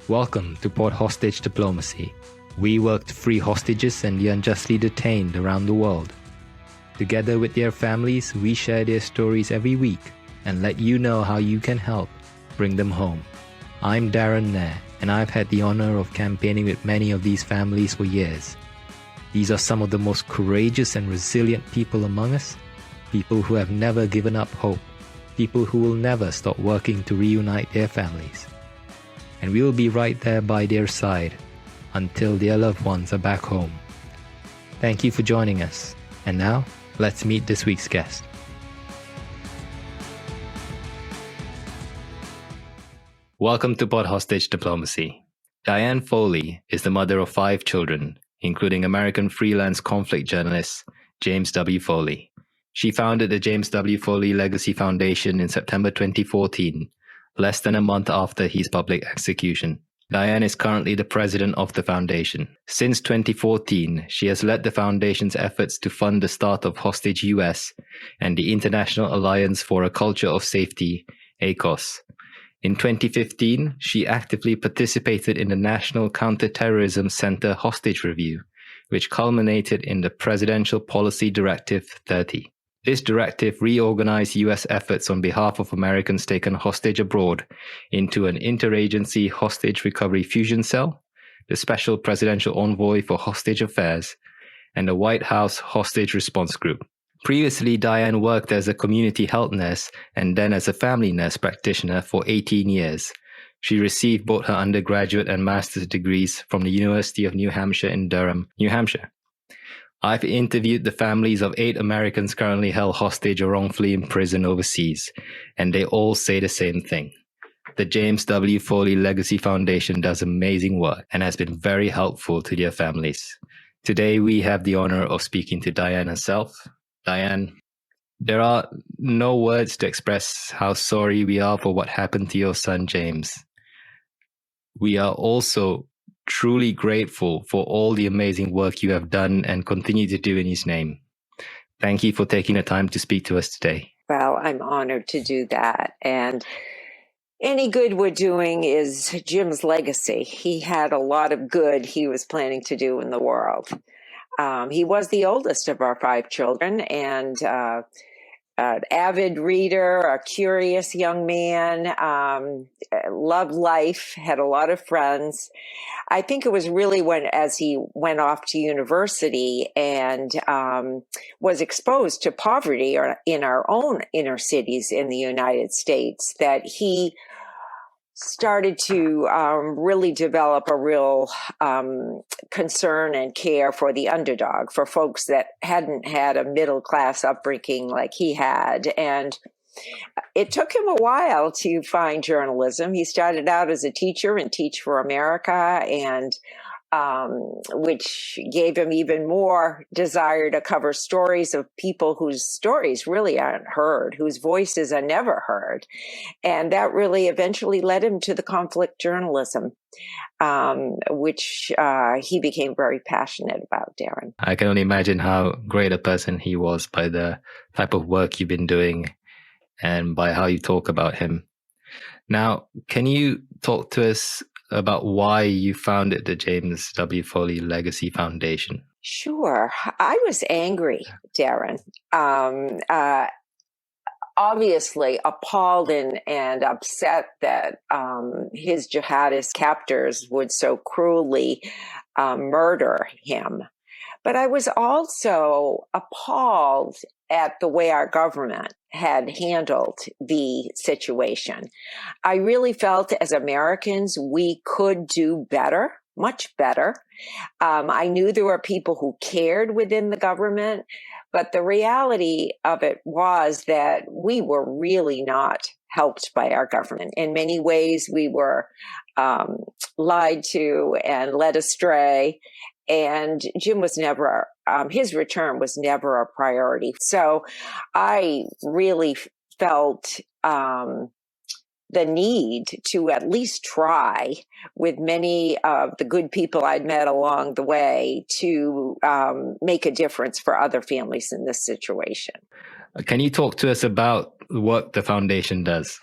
Welcome to Port Hostage Diplomacy. We work to free hostages and the unjustly detained around the world. Together with their families, we share their stories every week and let you know how you can help bring them home. I'm Darren Nair, and I've had the honor of campaigning with many of these families for years. These are some of the most courageous and resilient people among us, people who have never given up hope, people who will never stop working to reunite their families. And we will be right there by their side until their loved ones are back home. Thank you for joining us. And now, let's meet this week's guest. Welcome to Port Hostage Diplomacy. Diane Foley is the mother of 5 children, including American freelance conflict journalist James W. Foley. She founded the James W. Foley Legacy Foundation in September 2014, less than a month after his public execution. Diane is currently the president of the foundation. Since 2014, she has led the foundation's efforts to fund the start of Hostage US and the International Alliance for a Culture of Safety, ACOS. In 2015, she actively participated in the National Counterterrorism Center Hostage Review, which culminated in the Presidential Policy Directive 30. This directive reorganized U.S. efforts on behalf of Americans taken hostage abroad into an interagency hostage recovery fusion cell, the Special Presidential Envoy for Hostage Affairs, and the White House Hostage Response Group. Previously, Diane worked as a community health nurse and then as a family nurse practitioner for 18 years. She received both her undergraduate and master's degrees from the University of New Hampshire in Durham, New Hampshire. I've interviewed the families of 8 Americans currently held hostage or wrongfully imprisoned overseas, and they all say the same thing. The James W. Foley Legacy Foundation does amazing work and has been very helpful to their families. Today, we have the honor of speaking to Diane herself. Diane, there are no words to express how sorry we are for what happened to your son, James. We are also truly grateful for all the amazing work you have done and continue to do in his name. Thank you for taking the time to speak to us today. Well, I'm honored to do that. And any good we're doing is Jim's legacy. He had a lot of good he was planning to do in the world. He was the oldest of our 5 children and an avid reader, a curious young man, loved life, had a lot of friends. I think it was really as he went off to university and was exposed to poverty in our own inner cities in the United States that he started to really develop a real concern and care for the underdog, for folks that hadn't had a middle-class upbringing like he had. And it took him a while to find journalism. He started out as a teacher in Teach for America, and which gave him even more desire to cover stories of people whose stories really aren't heard, whose voices are never heard. And that really eventually led him to the conflict journalism, which he became very passionate about, Darren. I can only imagine how great a person he was by the type of work you've been doing and by how you talk about him. Now, can you talk to us about why you founded the James W. Foley Legacy Foundation? Sure. I was angry, Darren. Obviously appalled and upset that his jihadist captors would so cruelly murder him. But I was also appalled at the way our government had handled the situation. I really felt as Americans, we could do better, much better. I knew there were people who cared within the government, but the reality of it was that we were really not helped by our government. In many ways, we were lied to and led astray. And Jim was never, his return was never a priority. So I really felt the need to at least try with many of the good people I'd met along the way to make a difference for other families in this situation. Can you talk to us about what the foundation does?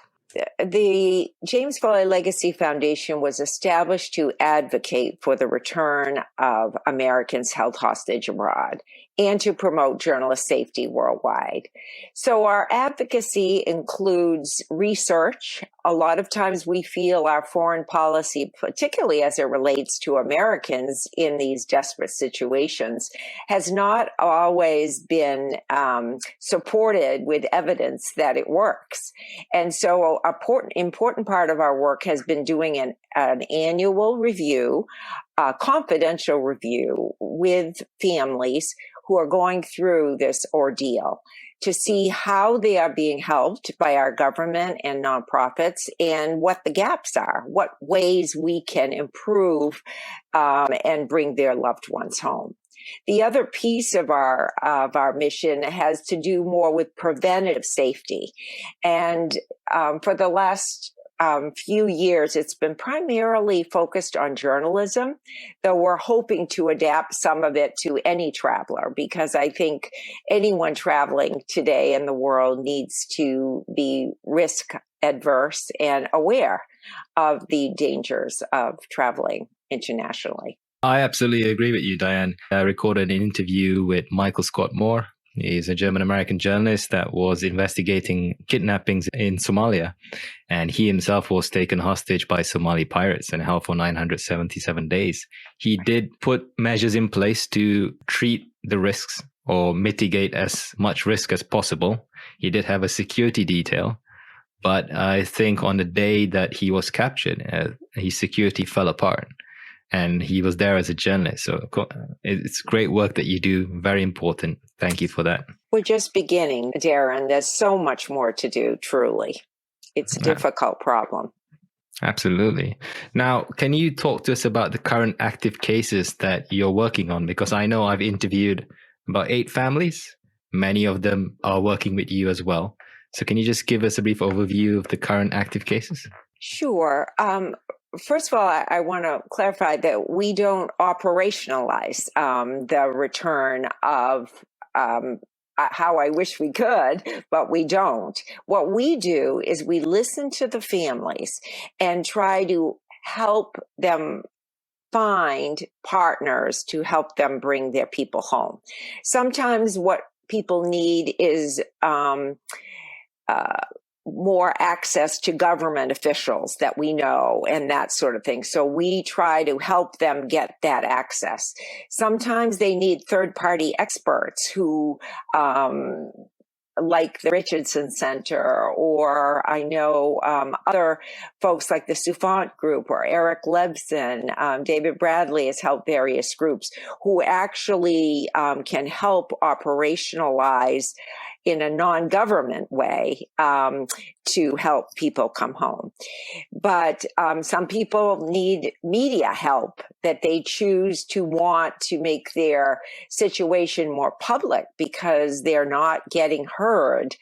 The James Foley Legacy Foundation was established to advocate for the return of Americans held hostage abroad and to promote journalist safety worldwide. So our advocacy includes research. A lot of times we feel our foreign policy, particularly as it relates to Americans in these desperate situations, has not always been supported with evidence that it works. And so an important part of our work has been doing an annual review, a confidential review with families who are going through this ordeal to see how they are being helped by our government and nonprofits and what the gaps are, what ways we can improve and bring their loved ones home. The other piece of our mission has to do more with preventative safety. And for the last few years, it's been primarily focused on journalism, though we're hoping to adapt some of it to any traveler, because I think anyone traveling today in the world needs to be risk adverse and aware of the dangers of traveling internationally. I absolutely agree with you, Diane. I recorded an interview with Michael Scott Moore. He's a German-American journalist that was investigating kidnappings in Somalia. And he himself was taken hostage by Somali pirates and held for 977 days. He did put measures in place to treat the risks or mitigate as much risk as possible. He did have a security detail. But I think on the day that he was captured, his security fell apart. And he was there as a journalist. So it's great work that you do. Very important. Thank you for that. We're just beginning, Darren. There's so much more to do, truly. It's a difficult problem. Absolutely. Now, can you talk to us about the current active cases that you're working on? Because I know I've interviewed about 8 families. Many of them are working with you as well. So can you just give us a brief overview of the current active cases? Sure. First of all, I want to clarify that we don't operationalize the return of how I wish we could, but we don't. What we do is we listen to the families and try to help them find partners to help them bring their people home. Sometimes what people need is more access to government officials that we know and that sort of thing. So we try to help them get that access. Sometimes they need third-party experts who, like the Richardson Center, or I know other folks like the Soufant Group or Eric Lebson, David Bradley has helped various groups who actually can help operationalize in a non-government way to help people come home. But some people need media help that they choose to want to make their situation more public because they're not getting heard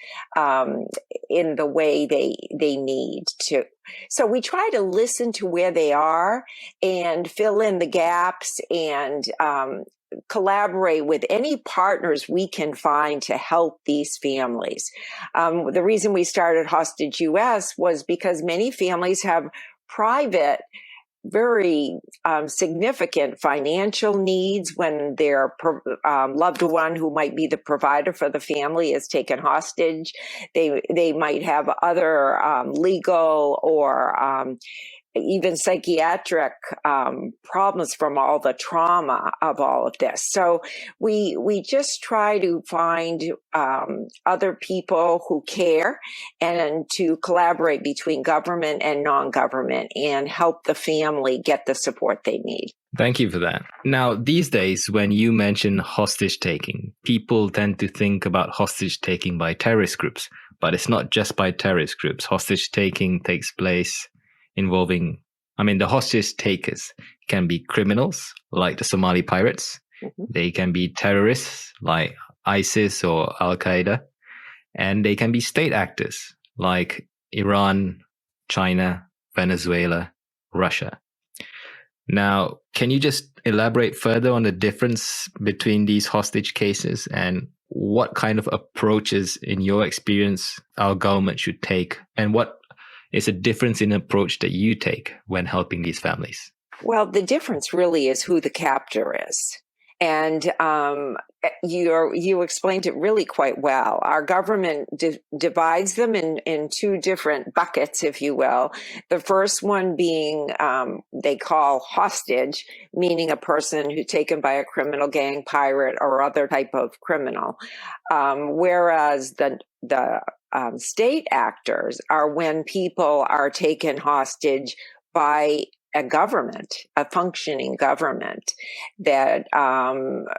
in the way they need to. So we try to listen to where they are and fill in the gaps and collaborate with any partners we can find to help these families. The reason we started Hostage US was because many families have private, very significant financial needs when their loved one who might be the provider for the family is taken hostage. They might have other legal or even psychiatric problems from all the trauma of all of this. So we just try to find other people who care and to collaborate between government and non-government and help the family get the support they need. Thank you for that. Now, these days, when you mention hostage taking, people tend to think about hostage taking by terrorist groups, but it's not just by terrorist groups. Hostage taking takes place involving, the hostage takers can be criminals like the Somali pirates. Mm-hmm. They can be terrorists like ISIS or Al-Qaeda. And they can be state actors like Iran, China, Venezuela, Russia. Now, can you just elaborate further on the difference between these hostage cases and what kind of approaches, in your experience, our government should take, and what is a difference in approach that you take when helping these families? Well, the difference really is who the captor is. And you explained it really quite well. Our government divides them in two different buckets, if you will. The first one being they call hostage, meaning a person who's taken by a criminal gang, pirate, or other type of criminal. Whereas the state actors are when people are taken hostage by a government, a functioning government that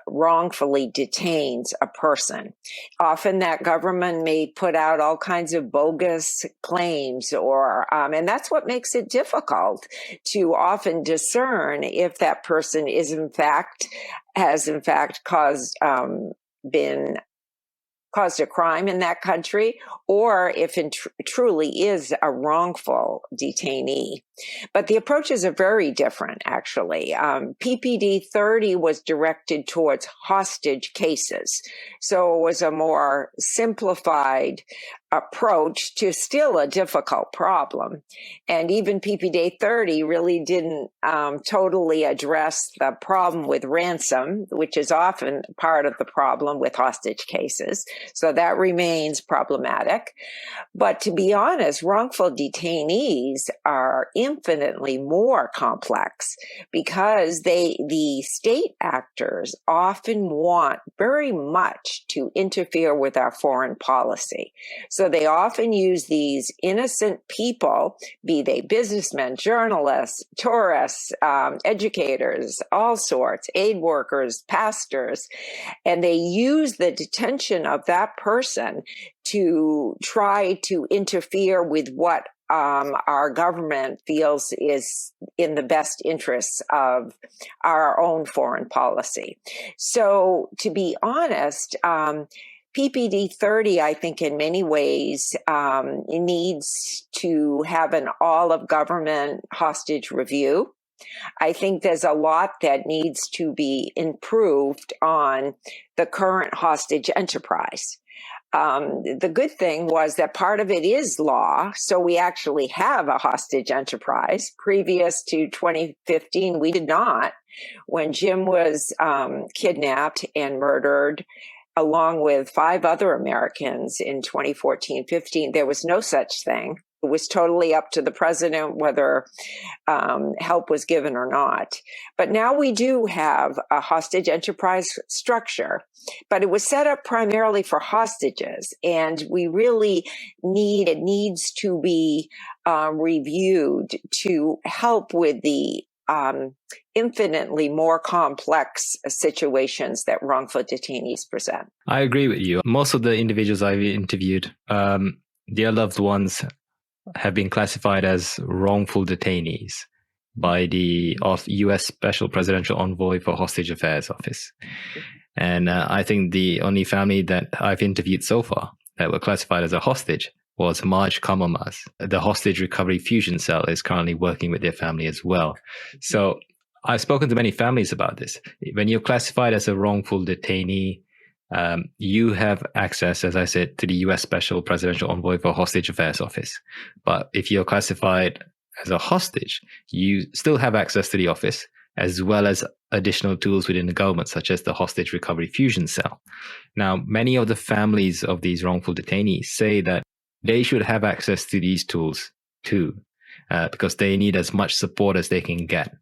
wrongfully detains a person. Often that government may put out all kinds of bogus claims and that's what makes it difficult to often discern if that person has in fact caused a crime in that country, or if it truly is a wrongful detainee. But the approaches are very different, actually. PPD 30 was directed towards hostage cases. So it was a more simplified approach to still a difficult problem. And even PPD 30 really didn't totally address the problem with ransom, which is often part of the problem with hostage cases. So that remains problematic. But to be honest, wrongful detainees are infinitely more complex because the state actors often want very much to interfere with our foreign policy. So they often use these innocent people, be they businessmen, journalists, tourists, educators, all sorts, aid workers, pastors, and they use the detention of that person to try to interfere with what our government feels is in the best interests of our own foreign policy. So to be honest, PPD 30, I think in many ways, needs to have an all-of-government hostage review. I think there's a lot that needs to be improved on the current hostage enterprise. The good thing was that part of it is law, so we actually have a hostage enterprise. Previous to 2015, we did not. When Jim was kidnapped and murdered, along with 5 other Americans in 2014-15, there was no such thing. It was totally up to the president whether help was given or not. But now we do have a hostage enterprise structure, but it was set up primarily for hostages. And we really it needs to be reviewed to help with the infinitely more complex situations that wrongful detainees present. I agree with you. Most of the individuals I've interviewed, their loved ones have been classified as wrongful detainees by the U.S. Special Presidential Envoy for Hostage Affairs Office. And I think the only family that I've interviewed so far that were classified as a hostage was Marge Kamamaz. The Hostage Recovery Fusion Cell is currently working with their family as well. So I've spoken to many families about this. When you're classified as a wrongful detainee, you have access, as I said, to the U.S. Special Presidential Envoy for Hostage Affairs Office. But if you're classified as a hostage, you still have access to the office, as well as additional tools within the government, such as the Hostage Recovery Fusion Cell. Now, many of the families of these wrongful detainees say that they should have access to these tools too, because they need as much support as they can get.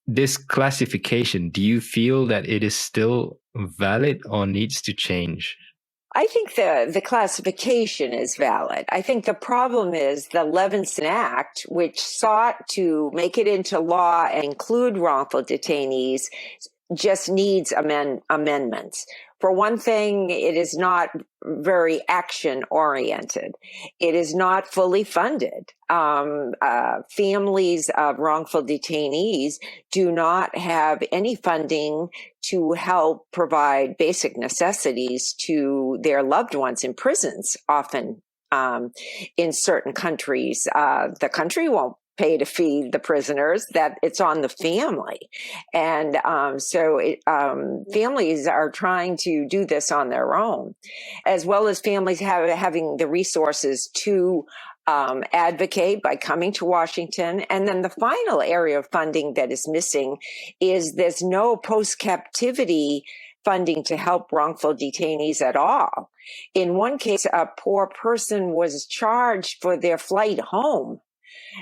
This classification, do you feel that it is still valid or needs to change? I think the classification is valid. I think the problem is the Levinson Act, which sought to make it into law and include wrongful detainees, just needs amendments. For one thing, it is not very action-oriented. It is not fully funded. Families of wrongful detainees do not have any funding to help provide basic necessities to their loved ones in prisons, often in certain countries. The country won't pay to feed the prisoners, that it's on the family. And families are trying to do this on their own, as well as families having the resources to advocate by coming to Washington. And then the final area of funding that is missing is there's no post-captivity funding to help wrongful detainees at all. In one case, a poor person was charged for their flight home.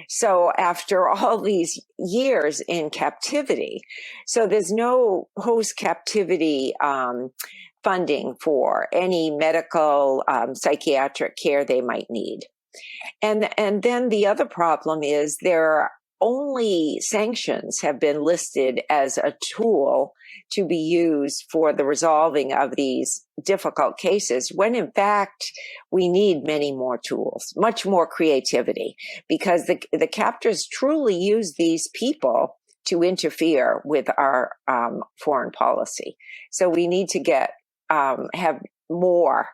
So after all these years in captivity, so there's no post-captivity funding for any medical, psychiatric care they might need. And then the other problem is only sanctions have been listed as a tool to be used for the resolving of these difficult cases, when in fact we need many more tools, much more creativity, because the captors truly use these people to interfere with our foreign policy. So we need to have more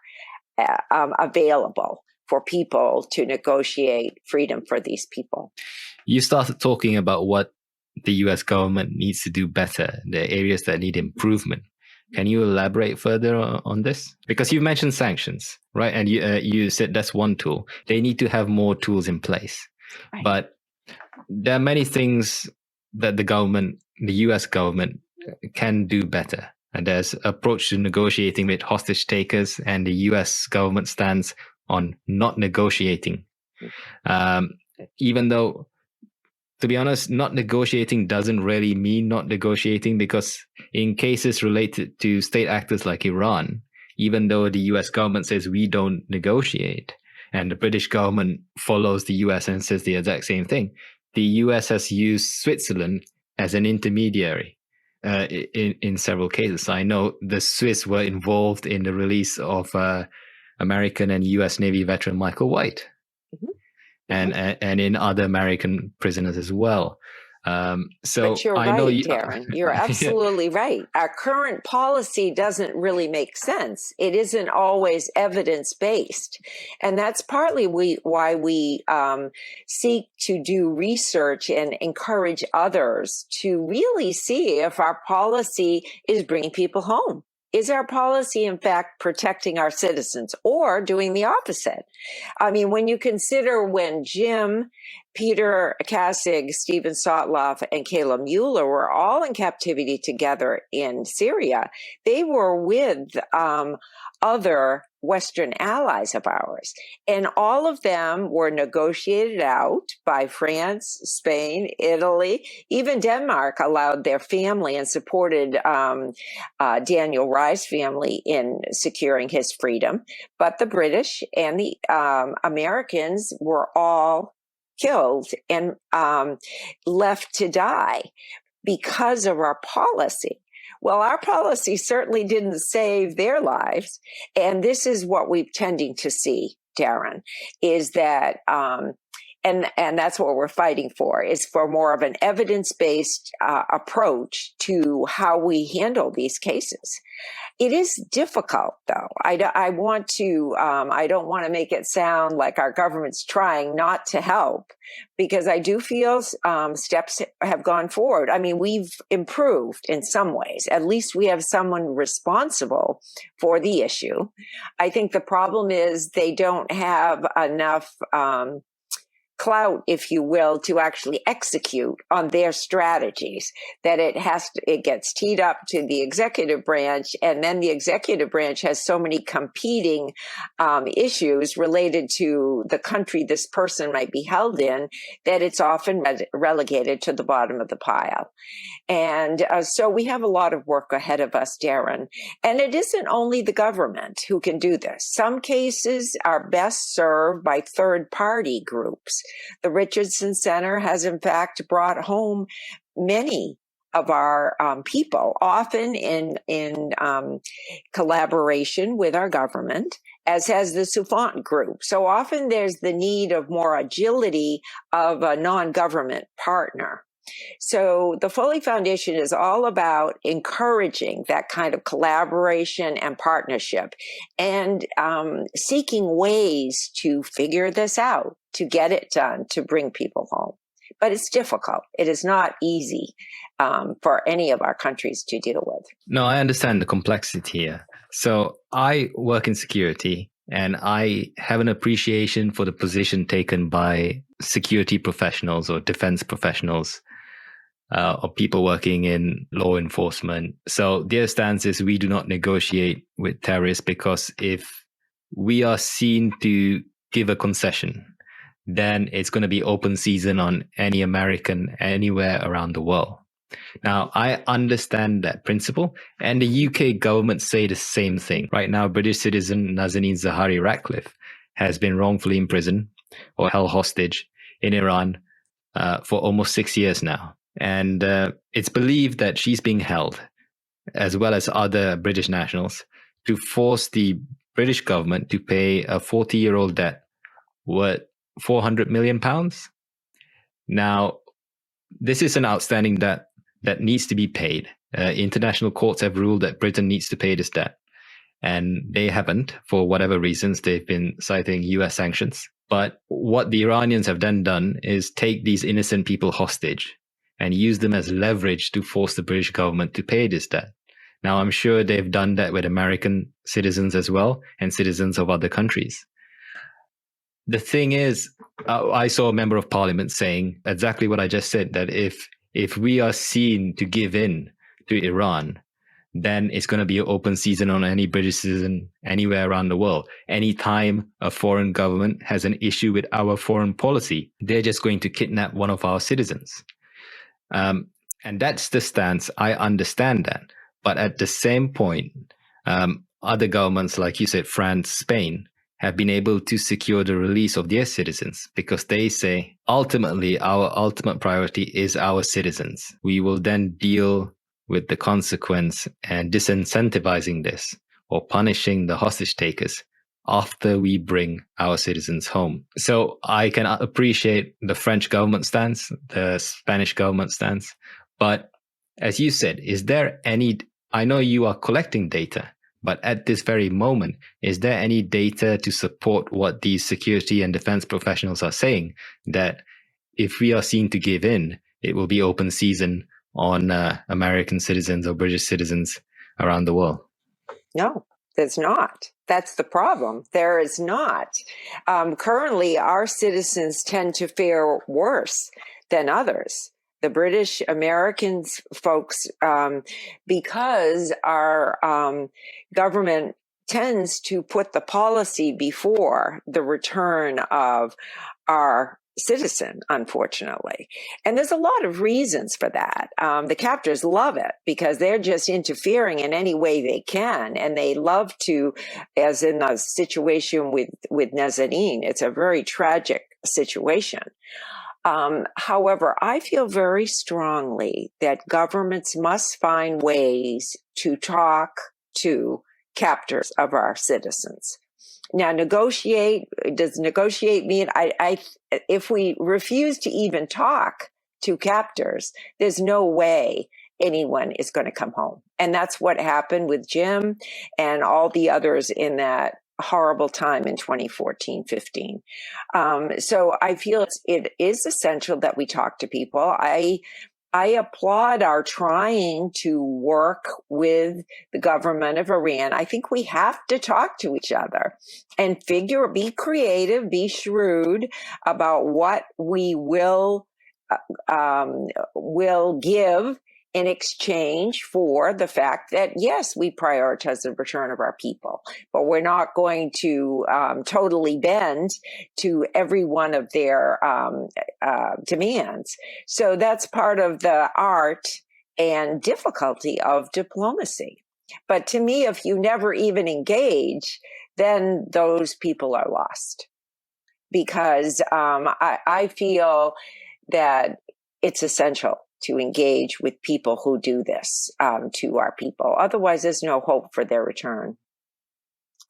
available for people to negotiate freedom for these people. You started talking about what the US government needs to do better, the areas that need improvement. Can you elaborate further on this? Because you mentioned sanctions, right? And you said that's one tool. They need to have more tools in place. Right. But there are many things that the US government can do better. And there's approach to negotiating with hostage takers, and the US government stands on not negotiating. Even though, to be honest, not negotiating doesn't really mean not negotiating, because in cases related to state actors like Iran, even though the US government says we don't negotiate, and the British government follows the US and says the exact same thing, the US has used Switzerland as an intermediary in several cases. I know the Swiss were involved in the release of American and US Navy veteran Michael White. And in other American prisoners as well. So but you're right, Darren. You're absolutely right. Our current policy doesn't really make sense. It isn't always evidence-based. And that's partly why we seek to do research and encourage others to really see if our policy is bringing people home. Is our policy, in fact, protecting our citizens, or doing the opposite? I mean, when you consider when Jim, Peter Kassig, Stephen Sotloff, and Kayla Mueller were all in captivity together in Syria, they were with other Western allies of ours. And all of them were negotiated out by France, Spain, Italy. Even Denmark allowed their family and supported Daniel Rye's family in securing his freedom. But the British and the Americans were all killed and left to die because of our policy. Well, our policy certainly didn't save their lives. And this is what we're tending to see, Darren, is that, and that's what we're fighting for, is for more of an evidence-based approach to how we handle these cases. It is difficult, though. I don't want to make it sound like our government's trying not to help, because I do feel steps have gone forward. I mean, we've improved in some ways. At least we have someone responsible for the issue. I think the problem is they don't have enough clout, if you will, to actually execute on their strategies, that it gets teed up to the executive branch, and then the executive branch has so many competing issues related to the country this person might be held in, that it's often relegated to the bottom of the pile. And so we have a lot of work ahead of us, Darren. And it isn't only the government who can do this. Some cases are best served by third-party groups. The Richardson Center has, in fact, brought home many of our people, often in collaboration with our government, as has the Soufant Group. So often there's the need of more agility of a non-government partner. So the Foley Foundation is all about encouraging that kind of collaboration and partnership, and seeking ways to figure this out, to get it done, to bring people home. but it's difficult. It is not easy for any of our countries to deal with. No, I understand the complexity here. So I work in security, and I have an appreciation for the position taken by security professionals or defense professionals or people working in law enforcement. So their stance is we do not negotiate with terrorists, because if we are seen to give a concession, then it's going to be open season on any American anywhere around the world. Now, I understand that principle, and the UK government say the same thing. Right now, British citizen Nazanin Zaharie Ratcliffe has been wrongfully imprisoned or held hostage in Iran for almost 6 years now. And it's believed that she's being held, as well as other British nationals, to force the British government to pay a 40-year-old debt worth £400 million. Now, this is an outstanding debt that needs to be paid. International courts have ruled that Britain needs to pay this debt, and they haven't for whatever reasons. They've been citing US sanctions. But what the Iranians have then done is take these innocent people hostage and use them as leverage to force the British government to pay this debt. Now, I'm sure they've done that with American citizens as well, and citizens of other countries. The thing is, I saw a member of parliament saying exactly what I just said, that if we are seen to give in to Iran, then it's going to be an open season on any British citizen anywhere around the world. Anytime a foreign government has an issue with our foreign policy, they're just going to kidnap one of our citizens. And that's the stance. I understand that. But at the same point, other governments, like you said, France, Spain, have been able to secure the release of their citizens, because they say, ultimately, our ultimate priority is our citizens. We will then deal with the consequence and disincentivizing this or punishing the hostage takers after we bring our citizens home. So I can appreciate the French government stance, the Spanish government stance. But as you said, is there any, I know you are collecting data, but at this very moment, is there any data to support what these security and defense professionals are saying, that if we are seen to give in, it will be open season on American citizens or British citizens around the world? No, there's not. That's the problem. There is not. Currently, our citizens tend to fare worse than others. The British Americans folks, because our government tends to put the policy before the return of our citizen, unfortunately. And there's a lot of reasons for that. The captors love it because they're just interfering in any way they can. And they love to, as in the situation with Nazanin, it's a very tragic situation. However, I feel very strongly that governments must find ways to talk to captors of our citizens. Now, does negotiate mean if we refuse to even talk to captors, there's no way anyone is going to come home. And that's what happened with Jim and all the others in that horrible time in 2014-15. So I feel it is essential that we talk to people. I applaud our trying to work with the government of Iran. I think we have to talk to each other and be creative, be shrewd about what we will give in exchange for the fact that, yes, we prioritize the return of our people, but we're not going to totally bend to every one of their demands. So that's part of the art and difficulty of diplomacy. But to me, if you never even engage, then those people are lost. Because I feel that it's essential to engage with people who do this to our people. Otherwise, there's no hope for their return.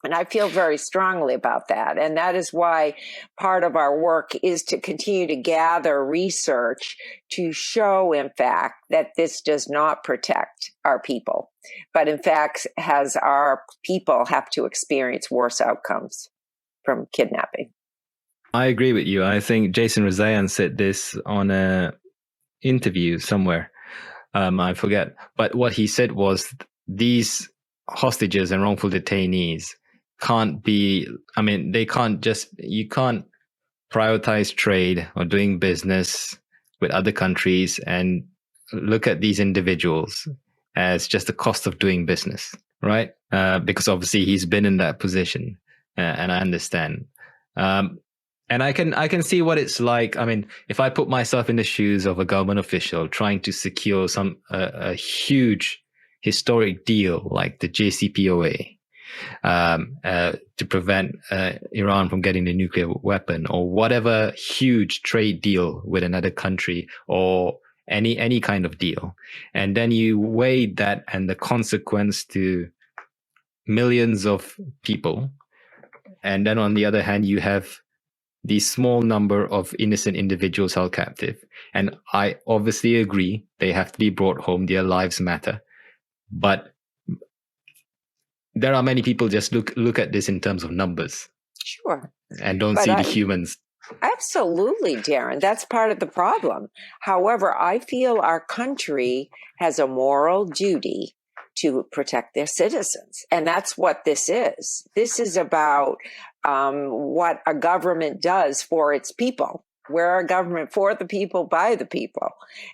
And I feel very strongly about that. And that is why part of our work is to continue to gather research to show, in fact, that this does not protect our people, but in fact has our people have to experience worse outcomes from kidnapping. I agree with you. I think Jason Rezaian said this on a interview somewhere. I forget. But what he said was these hostages and wrongful detainees can't be, I mean, you can't prioritize trade or doing business with other countries and look at these individuals as just the cost of doing business, right? Because obviously he's been in that position, and I understand. And I can see what it's like. I mean, if I put myself in the shoes of a government official trying to secure a huge historic deal like the JCPOA, to prevent Iran from getting a nuclear weapon, or whatever huge trade deal with another country, or any kind of deal, and then you weigh that and the consequence to millions of people, and then on the other hand you have the small number of innocent individuals held captive. And I obviously agree they have to be brought home, their lives matter, but there are many people just look at this in terms of numbers. Sure. And don't see the humans. Absolutely, Darren. That's part of the problem. However, I feel our country has a moral duty to protect their citizens. And that's what this is. This is about what a government does for its people. We're a government for the people, by the people.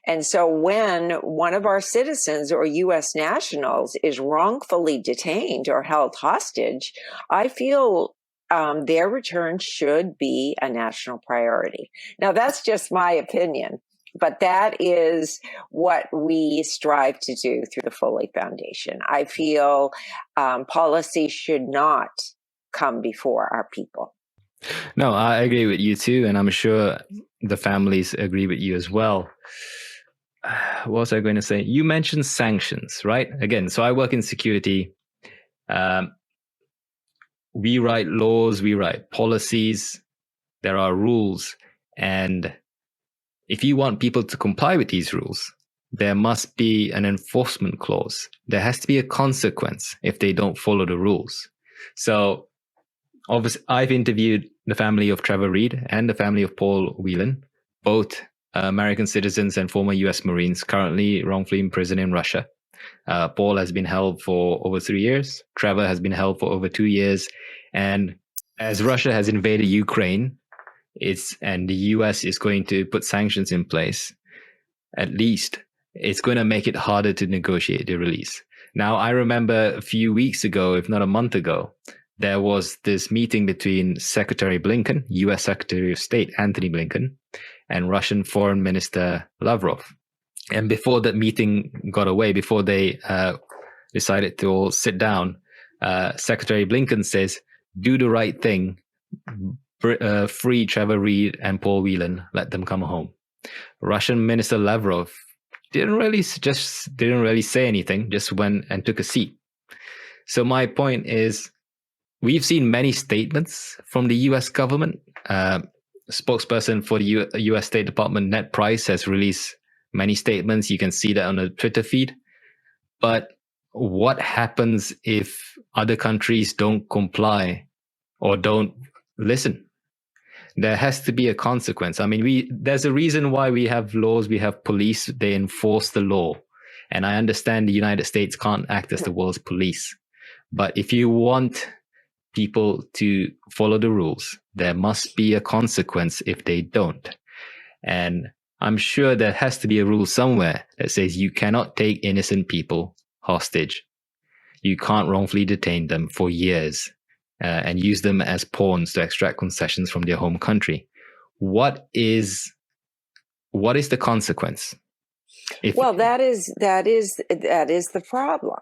And so when one of our citizens or U.S. nationals is wrongfully detained or held hostage, I feel their return should be a national priority. Now, that's just my opinion, but that is what we strive to do through the Foley Foundation. I feel policy should not come before our people. No, I agree with you too, and I'm sure the families agree with you as well. What was I going to say? You mentioned sanctions, right? Again, so I work in security. We write laws, we write policies, there are rules. And if you want people to comply with these rules, there must be an enforcement clause. There has to be a consequence if they don't follow the rules. So obviously, I've interviewed the family of Trevor Reed and the family of Paul Whelan, both American citizens and former US Marines, currently wrongfully imprisoned in Russia. Paul has been held for over 3 years. Trevor has been held for over 2 years. And as Russia has invaded Ukraine, and the US is going to put sanctions in place, at least it's going to make it harder to negotiate the release. Now, I remember a few weeks ago, if not a month ago, there was this meeting between Secretary Blinken, US Secretary of State Antony Blinken, and Russian Foreign Minister Lavrov. And before that meeting got away, before they decided to all sit down, Secretary Blinken says, do the right thing, free Trevor Reed and Paul Whelan, let them come home. Russian Minister Lavrov didn't really say anything, just went and took a seat. So my point is, we've seen many statements from the US government. Spokesperson for the US State Department, Ned Price, has released many statements. You can see that on the Twitter feed. But what happens if other countries don't comply or don't listen? There has to be a consequence. I mean, there's a reason why we have laws, we have police, they enforce the law. And I understand the United States can't act as the world's police. But if you want people to follow the rules, there must be a consequence if they don't. And I'm sure there has to be a rule somewhere that says you cannot take innocent people hostage. You can't wrongfully detain them for years and use them as pawns to extract concessions from their home country. What is the consequence? That is the problem.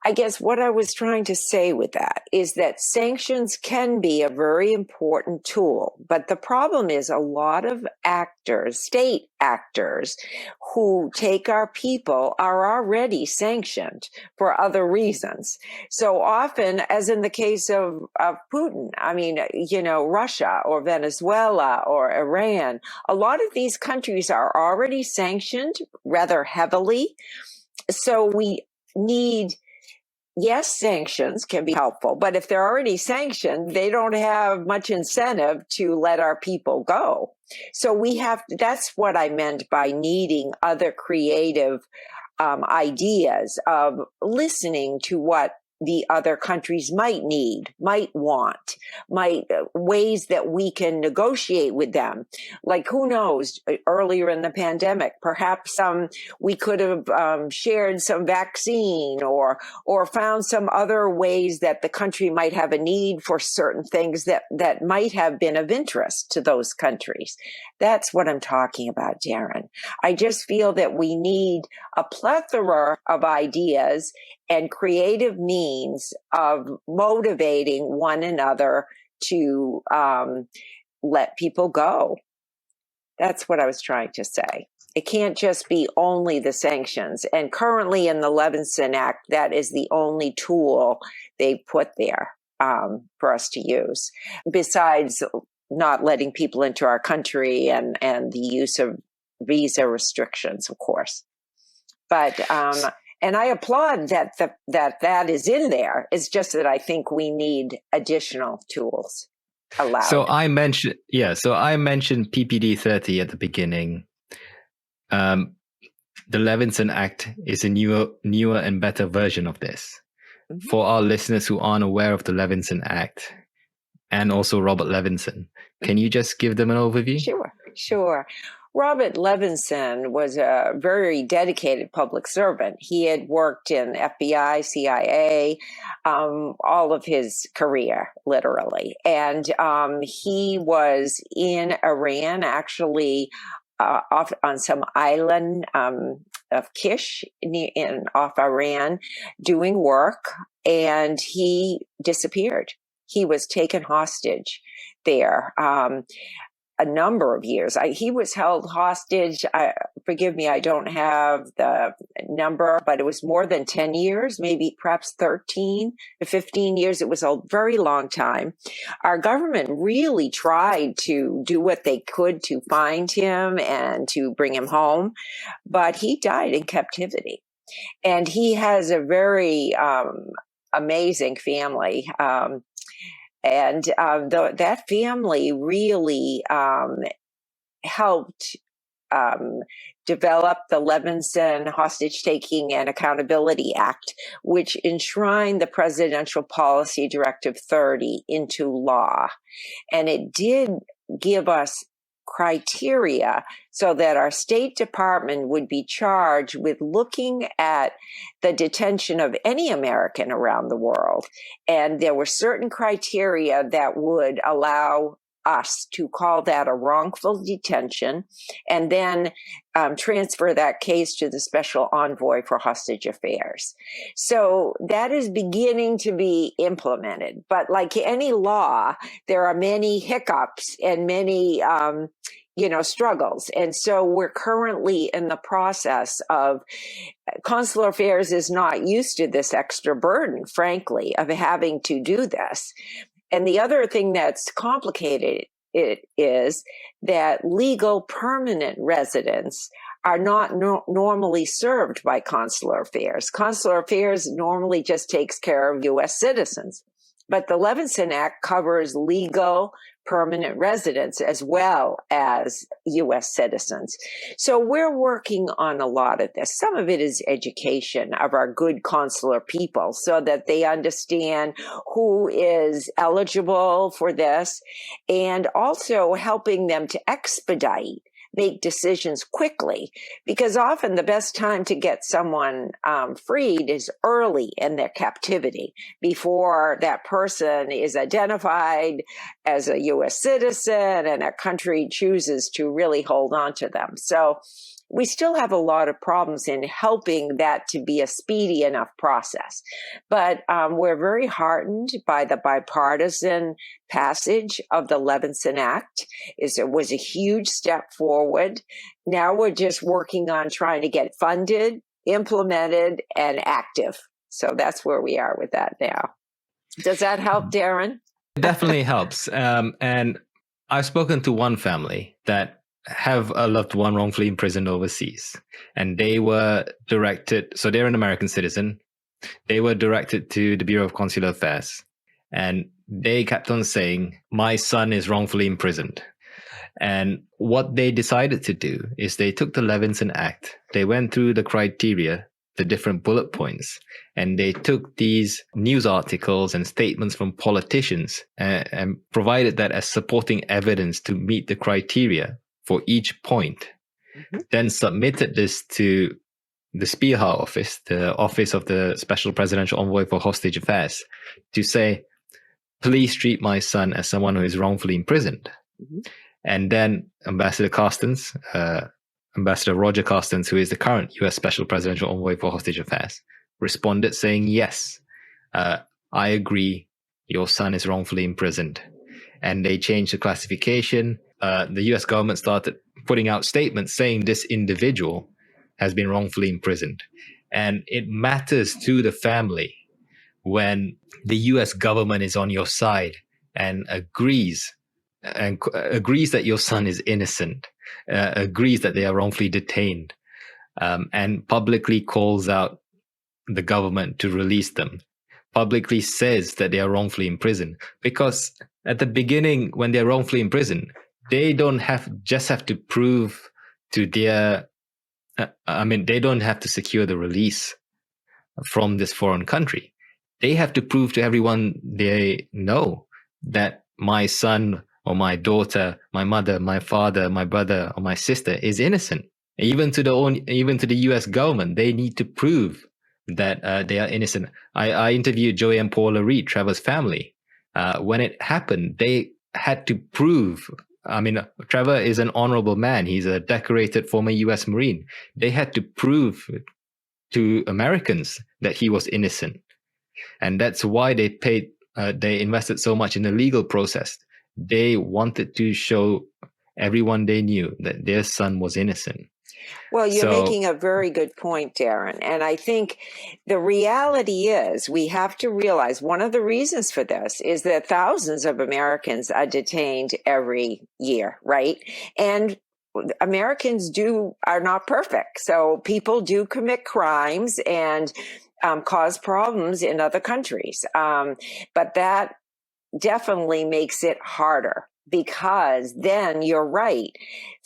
I guess what I was trying to say with that is that sanctions can be a very important tool, but the problem is a lot of actors, state actors, who take our people are already sanctioned for other reasons. So often, as in the case of Putin, I mean, Russia or Venezuela or Iran, a lot of these countries are already sanctioned rather heavily. So we need yes, sanctions can be helpful, but if they're already sanctioned, they don't have much incentive to let our people go. So that's what I meant by needing other creative ideas of listening to what the other countries might need, might want, ways that we can negotiate with them. Like, who knows, earlier in the pandemic, perhaps we could have shared some vaccine or found some other ways that the country might have a need for certain things that might have been of interest to those countries. That's what I'm talking about, Darren. I just feel that we need a plethora of ideas and creative means of motivating one another to let people go. That's what I was trying to say. It can't just be only the sanctions. And currently in the Levinson Act, that is the only tool they put there for us to use, besides not letting people into our country and the use of visa restrictions, of course. But and I applaud that is in there. It's just that I think we need additional tools allowed. So I mentioned PPD 30 at the beginning. The Levinson Act is a newer and better version of this. Mm-hmm. For our listeners who aren't aware of the Levinson Act and also Robert Levinson, can you just give them an overview? Sure. Robert Levinson was a very dedicated public servant. He had worked in FBI, CIA, all of his career, literally. And he was in Iran, actually, off on some island of Kish off Iran, doing work, and he disappeared. He was taken hostage there. A number of years. He was held hostage. Forgive me, I don't have the number, but it was more than 10 years, maybe perhaps 13 to 15 years. It was a very long time. Our government really tried to do what they could to find him and to bring him home, but he died in captivity. And he has a very amazing family. And that family really helped develop the Levinson Hostage-Taking and Accountability Act, which enshrined the Presidential Policy Directive 30 into law. And it did give us criteria so that our State Department would be charged with looking at the detention of any American around the world. And there were certain criteria that would allow us to call that a wrongful detention and then transfer that case to the Special Envoy for Hostage Affairs. So that is beginning to be implemented. But like any law, there are many hiccups and many struggles. And so we're currently in the process of, Consular Affairs is not used to this extra burden, frankly, of having to do this. And the other thing that's complicated it is that legal permanent residents are not normally served by Consular Affairs. Consular Affairs normally just takes care of U.S. citizens. But the Levinson Act covers legal permanent residents as well as U.S. citizens. So we're working on a lot of this. Some of it is education of our good consular people so that they understand who is eligible for this, and also helping them to make decisions quickly, because often the best time to get someone freed is early in their captivity, before that person is identified as a U.S. citizen and a country chooses to really hold on to them. So we still have a lot of problems in helping that to be a speedy enough process. But we're very heartened by the bipartisan passage of the Levinson Act. It was a huge step forward. Now we're just working on trying to get funded, implemented, and active. So that's where we are with that now. Does that help, Darren? It definitely helps. And I've spoken to one family that have a loved one wrongfully imprisoned overseas, and they were directed. So they're an American citizen. They were directed to the Bureau of Consular Affairs, and they kept on saying, "My son is wrongfully imprisoned." And what they decided to do is they took the Levinson Act, they went through the criteria, the different bullet points, and they took these news articles and statements from politicians and provided that as supporting evidence to meet the criteria for each point. Then submitted this to the Spearheart Office, the Office of the Special Presidential Envoy for Hostage Affairs, to say, please treat my son as someone who is wrongfully imprisoned. And then Ambassador Roger Carstens, who is the current US Special Presidential Envoy for Hostage Affairs, responded saying, yes, I agree, your son is wrongfully imprisoned. And they changed the classification. The US government started putting out statements saying this individual has been wrongfully imprisoned. And it matters to the family when the US government is on your side and agrees that your son is innocent, agrees that they are wrongfully detained, and publicly calls out the government to release them, publicly says that they are wrongfully imprisoned. Because at the beginning, when they're wrongfully imprisoned, they don't have to prove to their, they don't have to secure the release from this foreign country. They have to prove to everyone they know that my son or my daughter, my mother, my father, my brother, or my sister is innocent. Even to the US government, they need to prove that they are innocent. I interviewed Joey and Paula Reed, Trevor's family. When it happened, they had to prove. Trevor is an honorable man. He's a decorated former US Marine. They had to prove to Americans that he was innocent. And that's why they invested so much in the legal process. They wanted to show everyone they knew that their son was innocent. Well, you're making a very good point, Darren. And I think the reality is we have to realize one of the reasons for this is that thousands of Americans are detained every year, right? And Americans are not perfect. So people do commit crimes and cause problems in other countries. But that definitely makes it harder, because then you're right.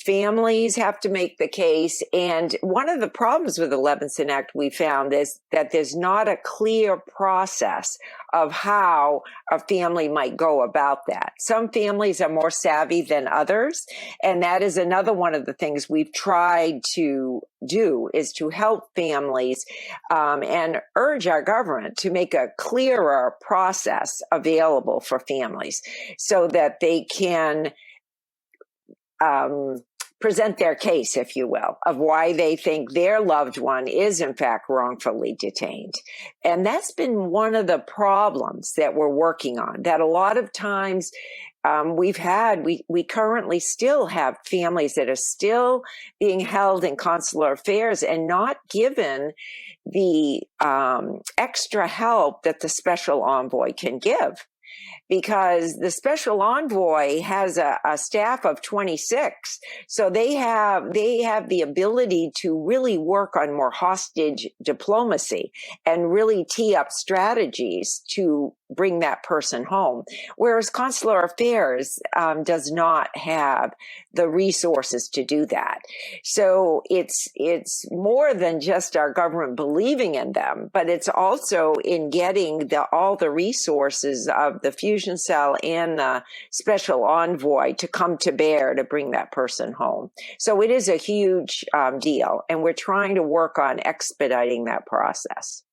Families have to make the case. And one of the problems with the Levinson Act we found is that there's not a clear process of how a family might go about that. Some families are more savvy than others. And that is another one of the things we've tried to do, is to help families and urge our government to make a clearer process available for families so that they can present their case, if you will, of why they think their loved one is in fact wrongfully detained. And that's been one of the problems that we're working on, that a lot of times we currently still have families that are still being held in consular affairs and not given the extra help that the special envoy can give. Because the special envoy has a staff of 26. So they have the ability to really work on more hostage diplomacy and really tee up strategies to bring that person home. Whereas consular affairs does not have the resources to do that. So it's more than just our government believing in them, but it's also in getting all the resources of the fusion cell and the special envoy to come to bear to bring that person home. So it is a huge deal, and we're trying to work on expediting that process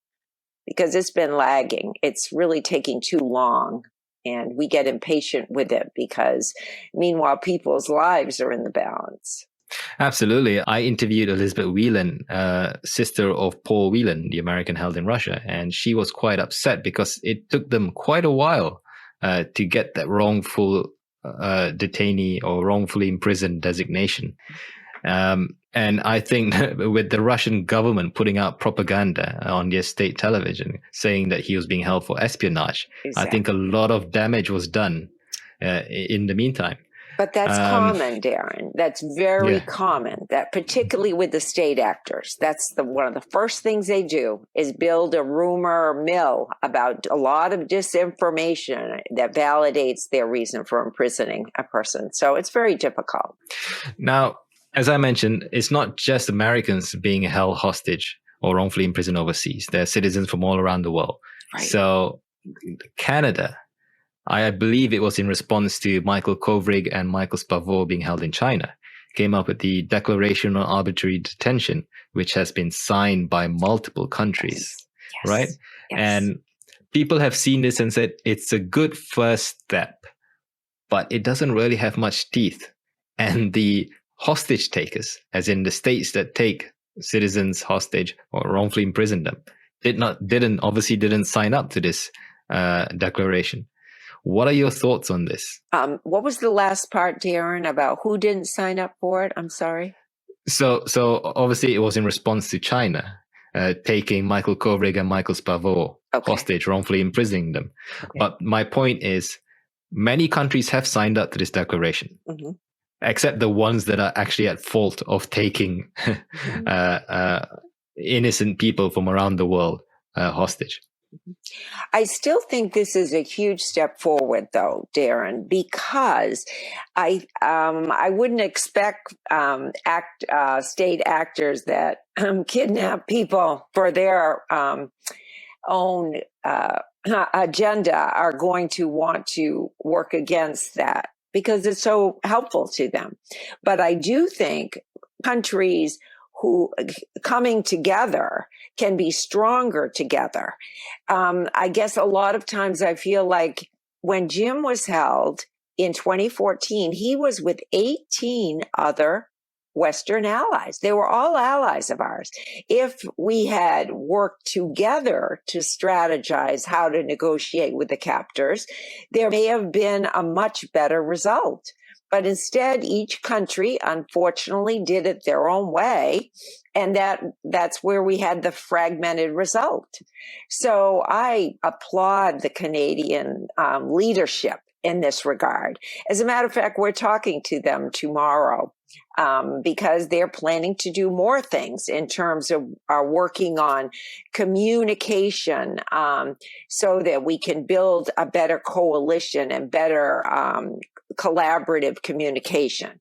because it's been lagging. It's really taking too long, and we get impatient with it because meanwhile people's lives are in the balance. Absolutely. I interviewed Elizabeth Whelan, sister of Paul Whelan, the American held in Russia, and she was quite upset because it took them quite a while to get that wrongful detainee or wrongfully imprisoned designation. And I think with the Russian government putting out propaganda on their state television saying that he was being held for espionage, exactly. I think a lot of damage was done in the meantime. But that's common, Darren. That's very Yeah. common. That particularly with the state actors, that's one of the first things they do is build a rumor mill about a lot of disinformation that validates their reason for imprisoning a person. So it's very difficult. Now, as I mentioned, it's not just Americans being held hostage or wrongfully imprisoned overseas. There are citizens from all around the world. Right. So Canada, I believe it was in response to Michael Kovrig and Michael Spavor being held in China, came up with the Declaration on Arbitrary Detention, which has been signed by multiple countries, Yes. right? Yes. And people have seen this and said it's a good first step, but it doesn't really have much teeth. And the hostage takers, as in the states that take citizens hostage or wrongfully imprison them, didn't sign up to this declaration. What are your thoughts on this? What was the last part, Darren, about who didn't sign up for it? I'm sorry. So obviously it was in response to China taking Michael Kovrig and Michael Spavor hostage, wrongfully imprisoning them. Okay. But my point is, many countries have signed up to this declaration, except the ones that are actually at fault of taking innocent people from around the world hostage. I still think this is a huge step forward, though, Darren, because I wouldn't expect state actors that kidnap people for their own agenda are going to want to work against that because it's so helpful to them. But I do think countries who coming together can be stronger together. I guess a lot of times I feel like when Jim was held in 2014, he was with 18 other Western allies. They were all allies of ours. If we had worked together to strategize how to negotiate with the captors, there may have been a much better result. But instead, each country, unfortunately, did it their own way. And that's where we had the fragmented result. So I applaud the Canadian leadership in this regard. As a matter of fact, we're talking to them tomorrow because they're planning to do more things in terms of working on communication so that we can build a better coalition and better collaborative communication,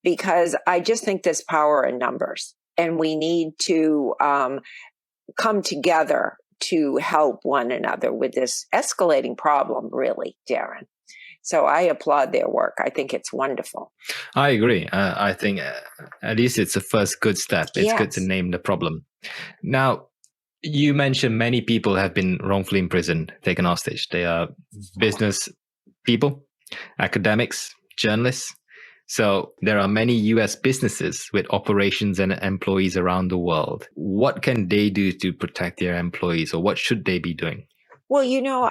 because I just think there's power in numbers and we need to come together to help one another with this escalating problem, really, Darren. So I applaud their work. I think it's wonderful. I agree. I think at least it's a first good step. It's good to name the problem. Now, you mentioned many people have been wrongfully imprisoned, taken hostage. They are business people, academics, journalists. So there are many US businesses with operations and employees around the world. What can they do to protect their employees, or what should they be doing? Well,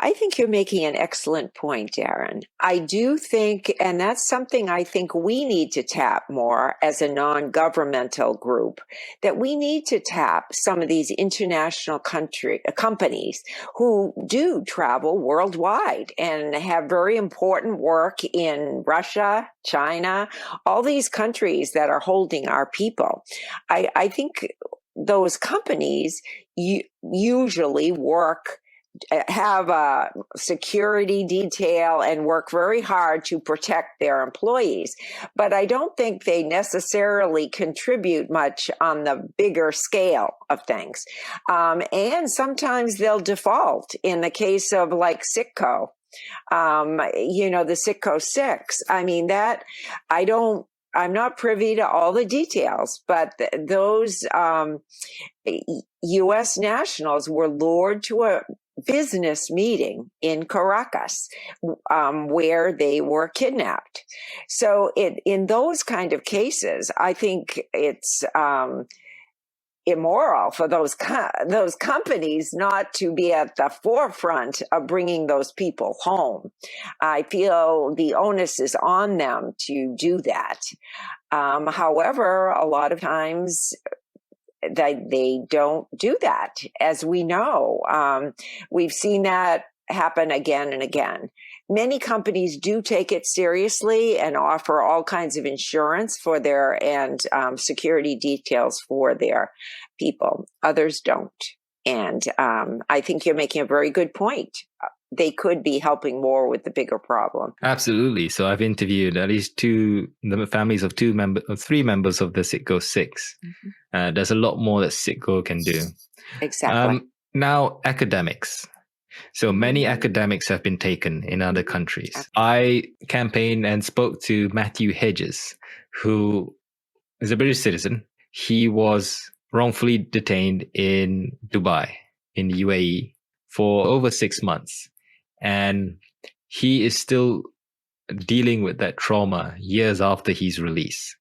I think you're making an excellent point, Darren. I do think, and that's something I think we need to tap more as a non-governmental group, that we need to tap some of these international companies who do travel worldwide and have very important work in Russia, China, all these countries that are holding our people. I think those companies usually have a security detail and work very hard to protect their employees. But I don't think they necessarily contribute much on the bigger scale of things. And sometimes they'll default in the case of like Citco, the Citco 6. I mean, I'm not privy to all the details, but those U.S. nationals were lured to a business meeting in Caracas, where they were kidnapped. So in those kind of cases, I think it's immoral for those companies not to be at the forefront of bringing those people home. I feel the onus is on them to do that. However, a lot of times they don't do that. As we know, we've seen that happen again and again. many companies do take it seriously and offer all kinds of insurance for their and security details for their people. Others don't. And I think you're making a very good point. They could be helping more with the bigger problem. Absolutely. So I've interviewed at least the families of three members of the Citgo Six. Mm-hmm. There's a lot more that Citgo can do. Exactly. Now, academics. So many academics have been taken in other countries. I campaigned and spoke to Matthew Hedges, who is a British citizen. He was wrongfully detained in Dubai, in the UAE, for over 6 months. And he is still dealing with that trauma years after his release.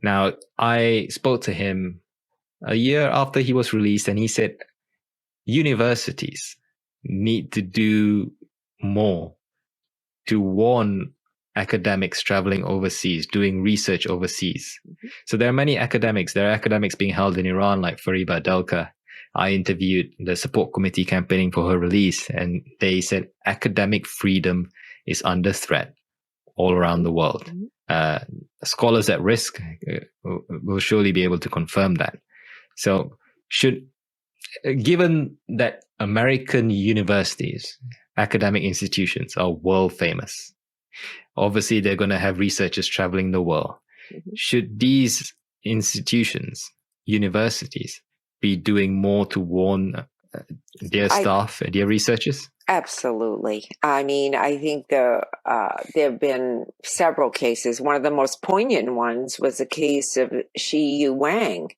Now, I spoke to him a year after he was released, and he said universities need to do more to warn academics traveling overseas, doing research overseas. Mm-hmm. So there are many academics. There are academics being held in Iran, like Fariba Adelka. I interviewed the support committee campaigning for her release, and they said academic freedom is under threat all around the world. Scholars at risk will surely be able to confirm that. So given that American universities, academic institutions are world famous, obviously they're going to have researchers traveling the world. Mm-hmm. Should these institutions, universities, be doing more to warn their staff and their researchers? Absolutely. I mean, I think there have been several cases. One of the most poignant ones was the case of Shi Wang,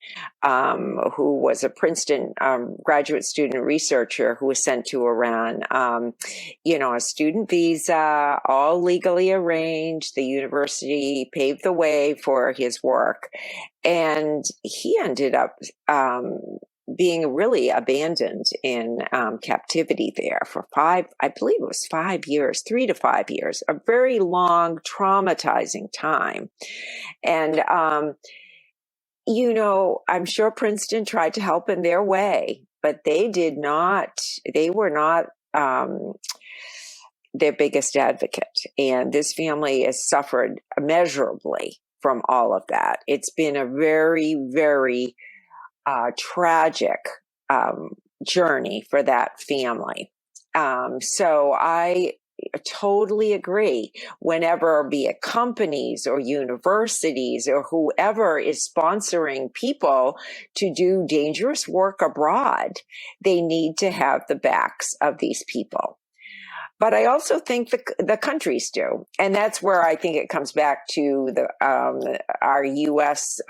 who was a Princeton graduate student researcher who was sent to Iran. A student visa, all legally arranged. The university paved the way for his work. And he ended up being really abandoned in captivity there for 5 years, 3 to 5 years, a very long, traumatizing time. And, I'm sure Princeton tried to help in their way, but they were not their biggest advocate. And this family has suffered immeasurably from all of that. It's been a very, very tragic journey for that family. So I totally agree. Whenever, be it companies or universities or whoever is sponsoring people to do dangerous work abroad, they need to have the backs of these people. But I also think the countries do. And that's where I think it comes back to our U.S.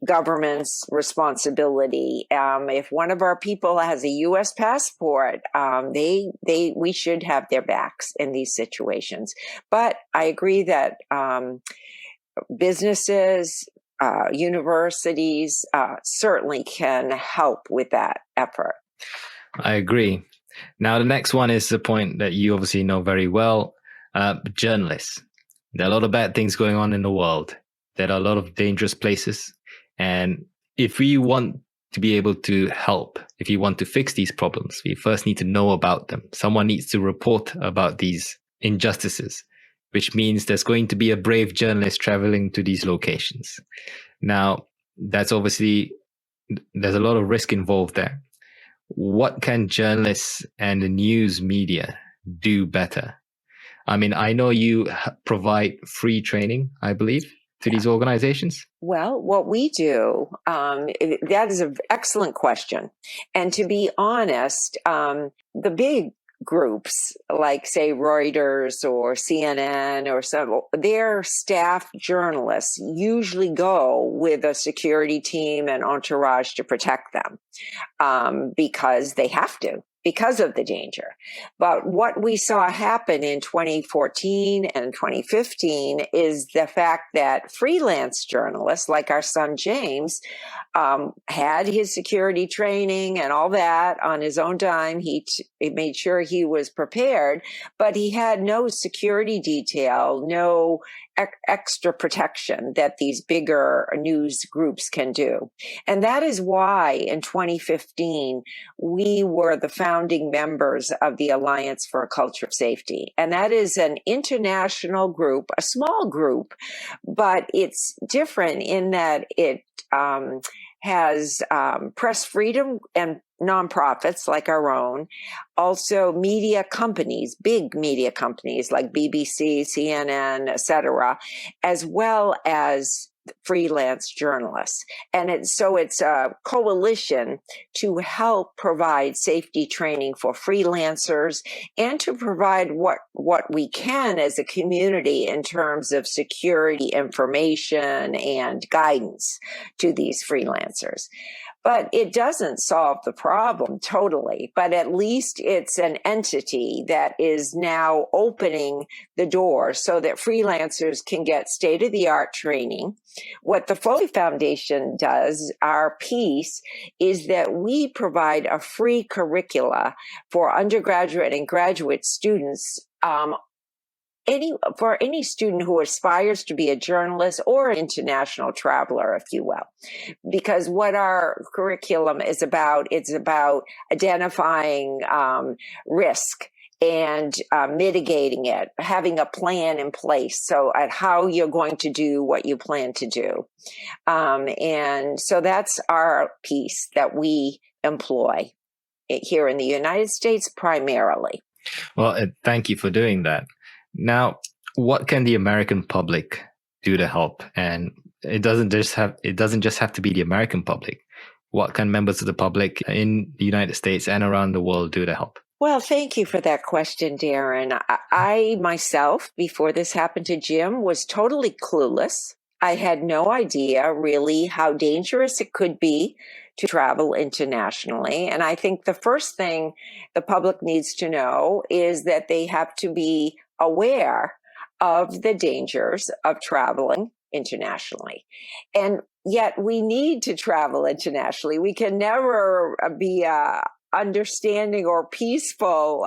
Government's responsibility. If one of our people has a U.S. passport, we should have their backs in these situations. But I agree that businesses, universities certainly can help with that effort. I agree. Now, the next one is the point that you obviously know very well. Journalists. There are a lot of bad things going on in the world. There are a lot of dangerous places. And if we want to be able to help, if you want to fix these problems, we first need to know about them. Someone needs to report about these injustices, which means there's going to be a brave journalist traveling to these locations. Now, there's a lot of risk involved there. What can journalists and the news media do better? I mean, I know you provide free training, I believe, to these organizations. Well, what we do, that is an excellent question. And to be honest, the big groups like, say, Reuters or CNN or some, their staff journalists usually go with a security team and entourage to protect them because they have to, because of the danger. But what we saw happen in 2014 and 2015 is the fact that freelance journalists like our son James had his security training and all that on his own time. He made sure he was prepared, but he had no security detail, no extra protection that these bigger news groups can do. And that is why in 2015, we were the founding members of the Alliance for a Culture of Safety. And that is an international group, a small group, but it's different in that it has press freedom and nonprofits like our own, also media companies, big media companies like BBC, CNN, etc., as well as freelance journalists. And it's a coalition to help provide safety training for freelancers and to provide what we can as a community in terms of security information and guidance to these freelancers. But it doesn't solve the problem totally, but at least it's an entity that is now opening the door so that freelancers can get state-of-the-art training. What the Foley Foundation does, our piece, is that we provide a free curricula for undergraduate and graduate students for any student who aspires to be a journalist or an international traveler, if you will. Because what our curriculum is about, it's about identifying risk and mitigating it, having a plan in place so at how you're going to do what you plan to do. And so that's our piece that we employ here in the United States primarily. Well, thank you for doing that. Now, what can the American public do to help? And it doesn't just have to be the American public. What can members of the public in the United States and around the world do to help? Well, thank you for that question, Darren. I myself, before this happened to Jim, was totally clueless. I had no idea really how dangerous it could be to travel internationally. And I think the first thing the public needs to know is that they have to be aware of the dangers of traveling internationally. And yet we need to travel internationally. We can never be a understanding or peaceful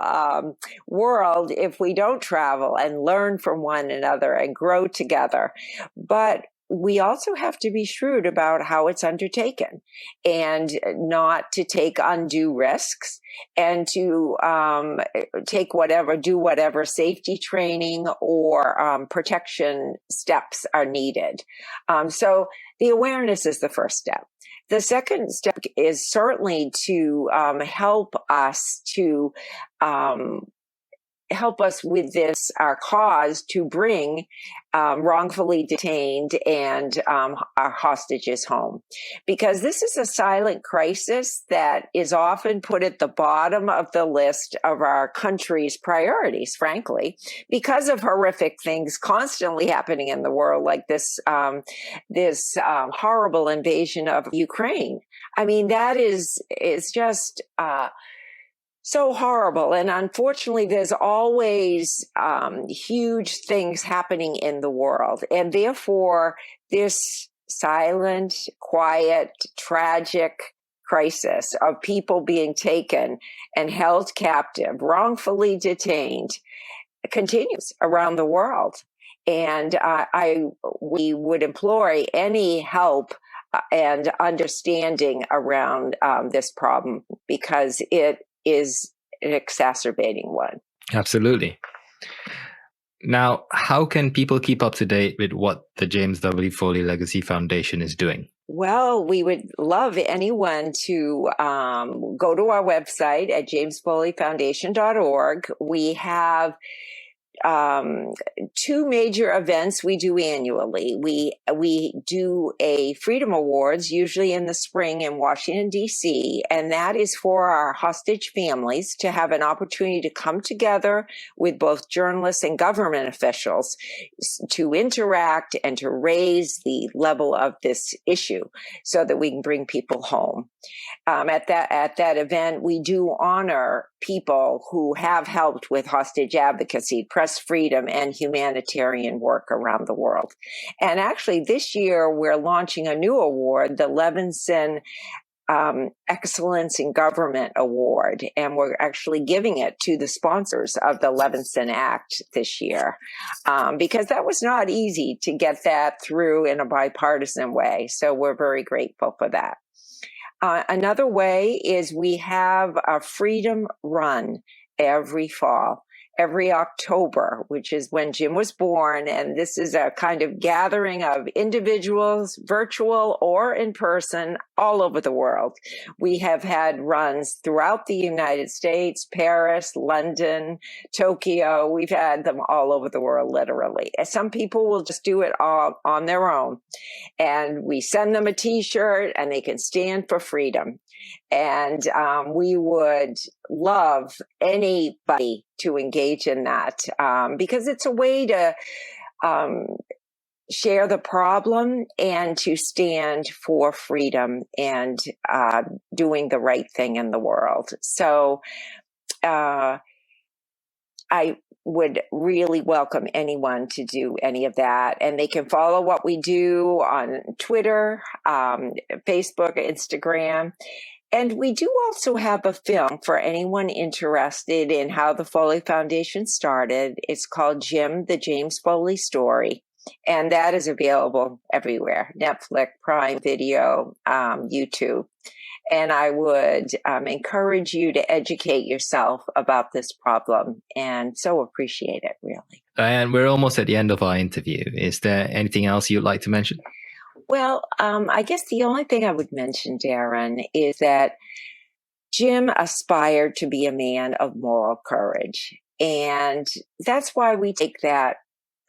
world if we don't travel and learn from one another and grow together. But we also have to be shrewd about how it's undertaken and not to take undue risks and to do whatever safety training or protection steps are needed. So the awareness is the first step. The second step is certainly to help us with this, our cause to bring wrongfully detained and our hostages home. Because this is a silent crisis that is often put at the bottom of the list of our country's priorities, frankly, because of horrific things constantly happening in the world, like this horrible invasion of Ukraine. I mean, that is just so horrible. And unfortunately, there's always huge things happening in the world. And therefore, this silent, quiet, tragic crisis of people being taken and held captive, wrongfully detained, continues around the world. And we would employ any help and understanding around this problem because it is an exacerbating one. Absolutely. Now, how can people keep up to date with what the James W. Foley Legacy Foundation is doing? Well, we would love anyone to go to our website at jamesfoleyfoundation.org. We have two major events we do annually. We do a Freedom Awards, usually in the spring in Washington, D.C., and that is for our hostage families to have an opportunity to come together with both journalists and government officials to interact and to raise the level of this issue so that we can bring people home. At that event, we do honor people who have helped with hostage advocacy, press freedom, and humanitarian work around the world. And actually, this year, we're launching a new award, the Levinson Excellence in Government Award, and we're actually giving it to the sponsors of the Levinson Act this year, because that was not easy to get that through in a bipartisan way. So we're very grateful for that. Another way is we have a Freedom Run every fall, every October, which is when Jim was born. And this is a kind of gathering of individuals, virtual or in person, all over the world. We have had runs throughout the United States, Paris, London, Tokyo. We've had them all over the world, literally. And some people will just do it all on their own. And we send them a T-shirt and they can stand for freedom. And we would love anybody to engage in that because it's a way to share the problem and to stand for freedom and doing the right thing in the world. So I would really welcome anyone to do any of that. And they can follow what we do on Twitter, Facebook, Instagram. And we do also have a film for anyone interested in how the Foley Foundation started. It's called Jim, the James Foley Story. And that is available everywhere, Netflix, Prime Video, YouTube. And I would encourage you to educate yourself about this problem and so appreciate it, really. Diane, we're almost at the end of our interview. Is there anything else you'd like to mention? Well, I guess the only thing I would mention, Darren, is that Jim aspired to be a man of moral courage. And that's why we take that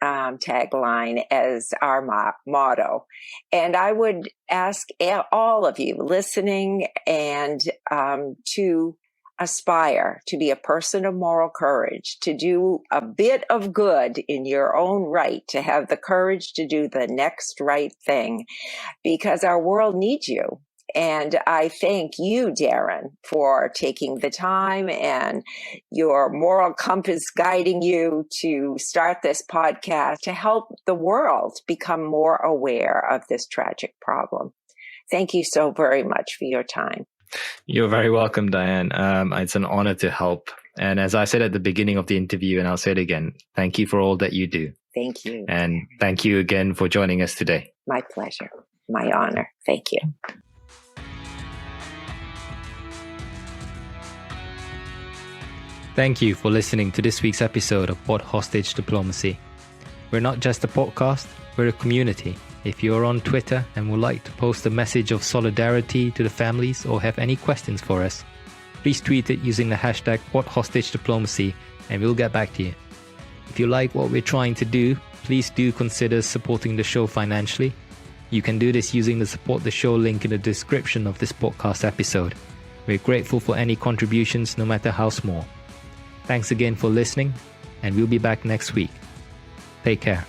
tagline as our motto. And I would ask all of you listening and to aspire to be a person of moral courage, to do a bit of good in your own right, to have the courage to do the next right thing, because our world needs you. And I thank you, Darren, for taking the time and your moral compass guiding you to start this podcast to help the world become more aware of this tragic problem. Thank you so very much for your time. You're very welcome, Diane. It's an honor to help. And as I said at the beginning of the interview, and I'll say it again, thank you for all that you do. Thank you. And thank you again for joining us today. My pleasure. My honor. Thank you. Thank you for listening to this week's episode of Port Hostage Diplomacy. We're not just a podcast, we're a community. If you're on Twitter and would like to post a message of solidarity to the families or have any questions for us, please tweet it using the hashtag PortHostageDiplomacy and we'll get back to you. If you like what we're trying to do, please do consider supporting the show financially. You can do this using the Support the Show link in the description of this podcast episode. We're grateful for any contributions, no matter how small. Thanks again for listening, and we'll be back next week. Take care.